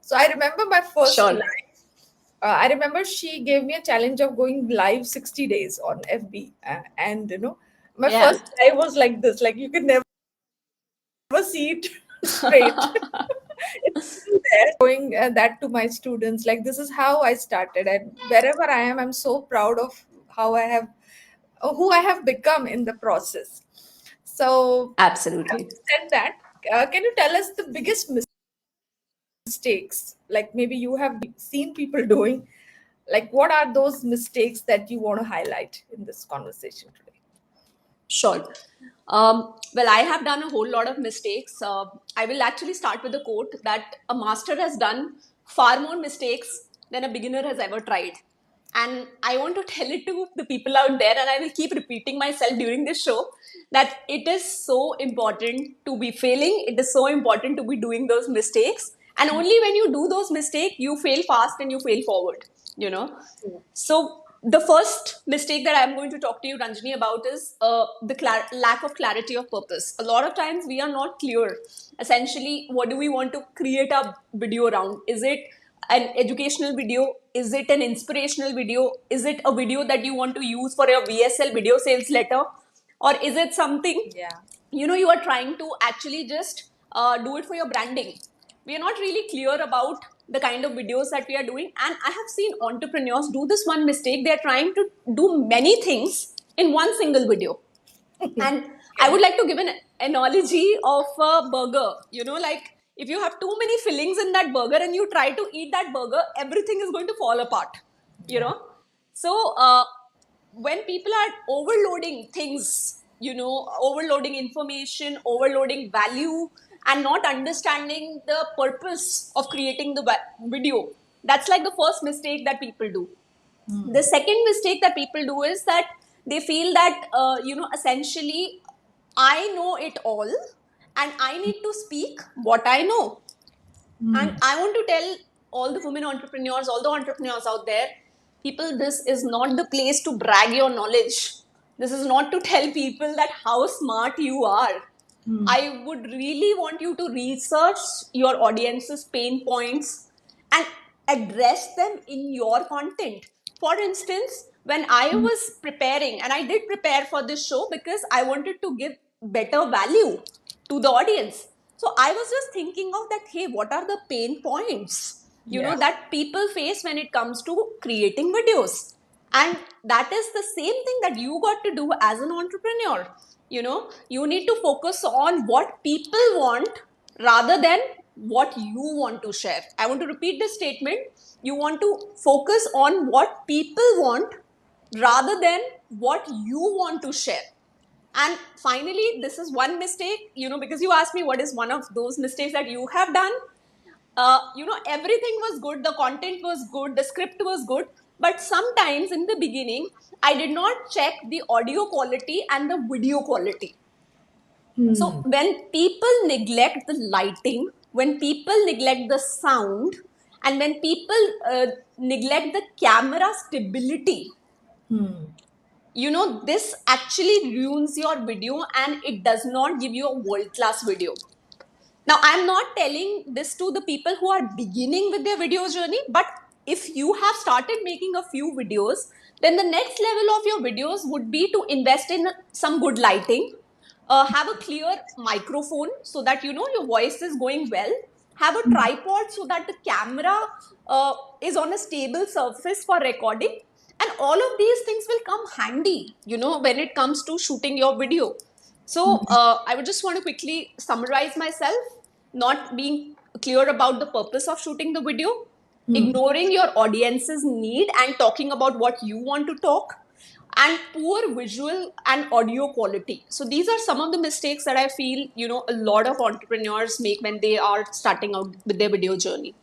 So I remember my first Sure. live. I remember she gave me a challenge of going live 60 days on FB. And, my Yeah. first live was like this, like you could never see it straight. It's still there, showing that to my students. Like, this is how I started. And wherever I am, I'm so proud of how I have, who I have become in the process. So, having Absolutely. said that, can you tell us the biggest mistakes, like maybe you have seen people doing, like what are those mistakes that you want to highlight in this conversation today? Sure. Well, I have done a whole lot of mistakes. I will actually start with a quote that a master has done far more mistakes than a beginner has ever tried. And I want to tell it to the people out there, and I will keep repeating myself during this show that it is so important to be failing. It is so important to be doing those mistakes. And only when you do those mistakes, you fail fast and you fail forward, you know. So the first mistake that I'm going to talk to you, Ranjani, about is the lack of clarity of purpose. A lot of times we are not clear. Essentially, what do we want to create a video around? Is it an educational video? Is it an inspirational video? Is it a video that you want to use for your VSL video sales letter? Or is it something Yeah. you are trying to actually just do it for your branding? We are not really clear about the kind of videos that we are doing, and I have seen entrepreneurs do this one mistake. They are trying to do many things in one single video. And I would Yeah. like to give an analogy of a burger. Like, if you have too many fillings in that burger and you try to eat that burger, everything is going to fall apart you Yeah. know so when people are overloading things, overloading information, overloading value, and not understanding the purpose of creating the video, that's like the first mistake that people do. The second mistake that people do is that they feel that, essentially, I know it all and I need to speak what I know. And I want to tell all the women entrepreneurs, all the entrepreneurs out there, people, this is not the place to brag your knowledge. This is not to tell people that how smart you are. I would really want you to research your audience's pain points and address them in your content. For instance, when I was preparing, and I did prepare for this show because I wanted to give better value to the audience. So I was just thinking of that, hey, what are the pain points, Yeah. that people face when it comes to creating videos? And that is the same thing that you got to do as an entrepreneur. You need to focus on what people want rather than what you want to share. I want to repeat this statement. You want to focus on what people want rather than what you want to share. And finally, this is one mistake, because you asked me what is one of those mistakes that you have done. Everything was good, the content was good, the script was good, but sometimes in the beginning, I did not check the audio quality and the video quality. So when people neglect the lighting, when people neglect the sound, and when people neglect the camera stability, this actually ruins your video and it does not give you a world class video. Now, I'm not telling this to the people who are beginning with their video journey, but if you have started making a few videos, then the next level of your videos would be to invest in some good lighting, have a clear microphone so that your voice is going well, have a tripod so that the camera is on a stable surface for recording, and all of these things will come handy, when it comes to shooting your video. So I would just want to quickly summarize myself: not being clear about the purpose of shooting the video, ignoring your audience's need and talking about what you want to talk, and poor visual and audio quality. So these are some of the mistakes that I feel, a lot of entrepreneurs make when they are starting out with their video journey.